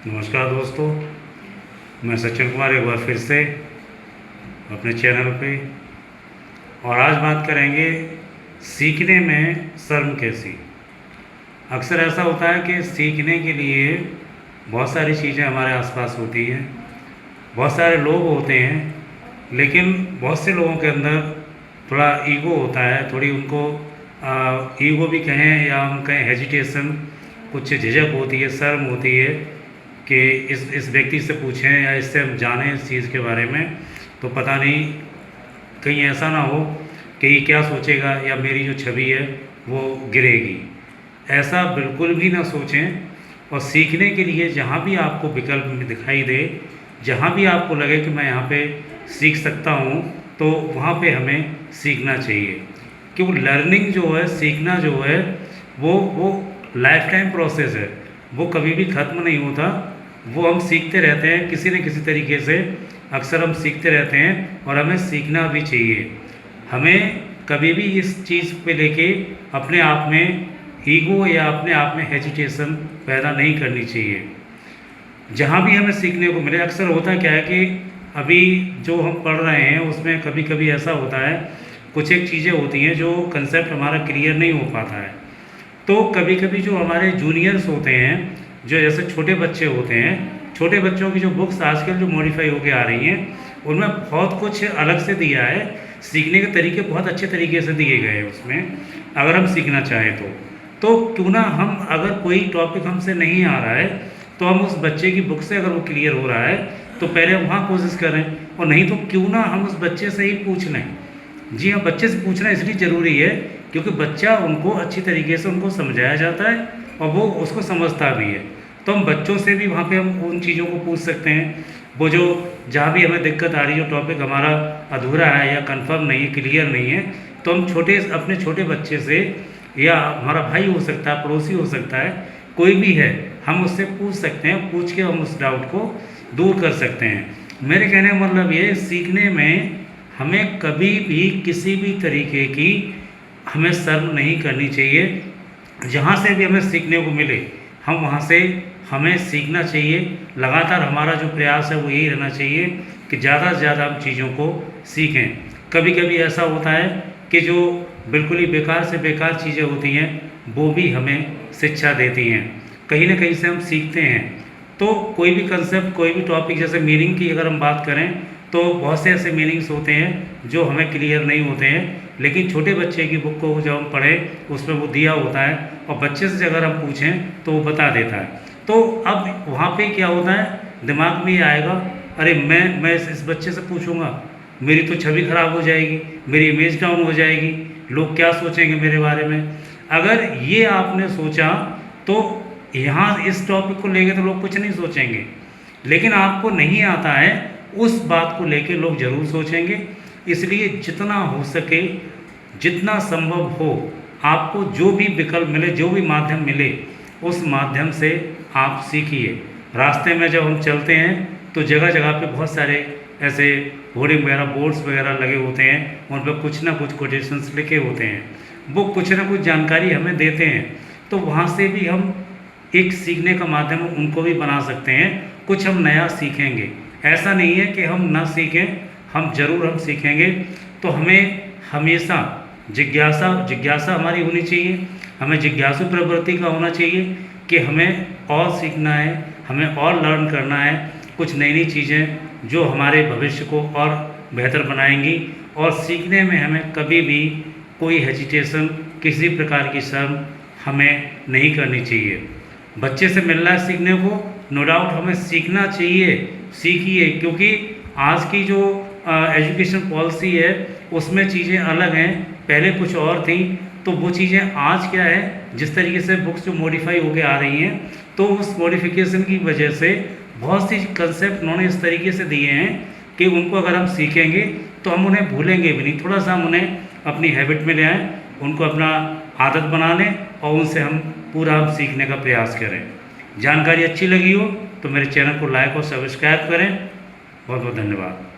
नमस्कार दोस्तों, मैं सचिन कुमार एक बार फिर से अपने चैनल पे। और आज बात करेंगे सीखने में शर्म कैसी। अक्सर ऐसा होता है कि सीखने के लिए बहुत सारी चीज़ें हमारे आसपास होती हैं, बहुत सारे लोग होते हैं, लेकिन बहुत से लोगों के अंदर थोड़ा ईगो होता है, थोड़ी उनको ईगो भी कहें या हम कहें हेजिटेशन, कुछ झिझक होती है, शर्म होती है कि इस व्यक्ति से पूछें या इससे हम जानें इस चीज़ के बारे में, तो पता नहीं कहीं ऐसा ना हो कि ये क्या सोचेगा या मेरी जो छवि है वो गिरेगी। ऐसा बिल्कुल भी ना सोचें। और सीखने के लिए जहाँ भी आपको विकल्प दिखाई दे, जहाँ भी आपको लगे कि मैं यहाँ पे सीख सकता हूँ, तो वहाँ पे हमें सीखना चाहिए। क्योंकि लर्निंग जो है, सीखना जो है, वो लाइफ टाइम प्रोसेस है, वो कभी भी ख़त्म नहीं होता। वो हम सीखते रहते हैं किसी न किसी तरीके से, अक्सर हम सीखते रहते हैं और हमें सीखना भी चाहिए। हमें कभी भी इस चीज़ पे लेके अपने आप में ईगो या अपने आप में हेजिटेशन पैदा नहीं करनी चाहिए। जहाँ भी हमें सीखने को मिले, अक्सर होता क्या है कि अभी जो हम पढ़ रहे हैं उसमें कभी कभी ऐसा होता है, कुछ एक चीज़ें होती हैं जो कंसेप्ट हमारा क्लियर नहीं हो पाता है। तो कभी कभी जो हमारे जूनियर्स होते हैं, जो जैसे छोटे बच्चे होते हैं, छोटे बच्चों की जो बुक्स आजकल जो मॉडिफाई होके आ रही हैं, उनमें बहुत कुछ अलग से दिया है। सीखने के तरीके बहुत अच्छे तरीके से दिए गए हैं उसमें, अगर हम सीखना चाहें तो क्यों ना हम, अगर कोई टॉपिक हमसे नहीं आ रहा है तो हम उस बच्चे की बुक से, अगर वो क्लियर हो रहा है तो पहले हम वहाँ कोशिश करें, और नहीं तो क्यों ना हम उस बच्चे से ही पूछ लें। जी हाँ, बच्चे से पूछना इसलिए ज़रूरी है क्योंकि बच्चा, उनको अच्छी तरीके से उनको समझाया जाता है और वो उसको समझता भी है। तो हम बच्चों से भी वहाँ पे हम उन चीज़ों को पूछ सकते हैं। वो जो जहाँ भी हमें दिक्कत आ रही है, जो टॉपिक हमारा अधूरा है या कंफर्म नहीं है, क्लियर नहीं है, तो हम अपने छोटे बच्चे से, या हमारा भाई हो सकता है, पड़ोसी हो सकता है, कोई भी है, हम उससे पूछ सकते हैं। पूछ के हम उस डाउट को दूर कर सकते हैं। मेरे कहने का मतलब ये, सीखने में हमें कभी भी किसी भी तरीके की हमें शर्म नहीं करनी चाहिए। जहाँ से भी हमें सीखने को मिले, हम वहाँ से हमें सीखना चाहिए। लगातार हमारा जो प्रयास है वो यही रहना चाहिए कि ज़्यादा से ज़्यादा हम चीज़ों को सीखें। कभी कभी ऐसा होता है कि जो बिल्कुल ही बेकार से बेकार चीज़ें होती हैं, वो भी हमें शिक्षा देती हैं, कहीं ना कहीं से हम सीखते हैं। तो कोई भी कंसेप्ट, कोई भी टॉपिक, जैसे मीनिंग की अगर हम बात करें तो बहुत से ऐसे मीनिंग्स होते हैं जो हमें क्लियर नहीं होते हैं, लेकिन छोटे बच्चे की बुक को जब हम पढ़ें उसमें वो दिया होता है, और बच्चे से अगर हम पूछें तो वो बता देता है। तो अब वहाँ पे क्या होता है, दिमाग में ये आएगा, अरे मैं इस बच्चे से पूछूंगा, मेरी तो छवि खराब हो जाएगी, मेरी इमेज डाउन हो जाएगी, लोग क्या सोचेंगे मेरे बारे में। अगर ये आपने सोचा तो यहाँ इस टॉपिक को लेके तो लोग कुछ नहीं सोचेंगे, लेकिन आपको नहीं आता है उस बात को लेके लोग ज़रूर सोचेंगे। इसलिए जितना हो सके, जितना संभव हो, आपको जो भी विकल्प मिले, जो भी माध्यम मिले, उस माध्यम से आप सीखिए। रास्ते में जब हम चलते हैं तो जगह जगह पे बहुत सारे ऐसे होर्डिंग वगैरह, बोर्ड्स वगैरह लगे होते हैं, उन पर कुछ ना कुछ कोटेशंस लिखे होते हैं, वो कुछ ना कुछ जानकारी हमें देते हैं। तो वहाँ से भी हम एक सीखने का माध्यम उनको भी बना सकते हैं, कुछ हम नया सीखेंगे। ऐसा नहीं है कि हम ना सीखें, हम ज़रूर हम सीखेंगे। तो हमें हमेशा जिज्ञासा हमारी होनी चाहिए, हमें जिज्ञासु प्रवृत्ति का होना चाहिए कि हमें और सीखना है, हमें और लर्न करना है, कुछ नई नई चीज़ें जो हमारे भविष्य को और बेहतर बनाएंगी। और सीखने में हमें कभी भी कोई हेजिटेशन, किसी प्रकार की शर्म हमें नहीं करनी चाहिए। बच्चे से मिलना है सीखने को, नो डाउट हमें सीखना चाहिए, सीखिए। क्योंकि आज की जो एजुकेशन पॉलिसी है उसमें चीज़ें अलग हैं, पहले कुछ और थी। तो वो चीज़ें आज क्या है, जिस तरीके से बुक्स जो मॉडिफाई होके आ रही हैं, तो उस मॉडिफिकेशन की वजह से बहुत सी कंसेप्ट उन्होंने इस तरीके से दिए हैं कि उनको अगर हम सीखेंगे तो हम उन्हें भूलेंगे भी नहीं। थोड़ा सा हम उन्हें अपनी हैबिट में ले आएँ, उनको अपना आदत बना लें और उनसे हम पूरा सीखने का प्रयास करें। जानकारी अच्छी लगी हो तो मेरे चैनल को लाइक और सब्सक्राइब करें। बहुत बहुत धन्यवाद।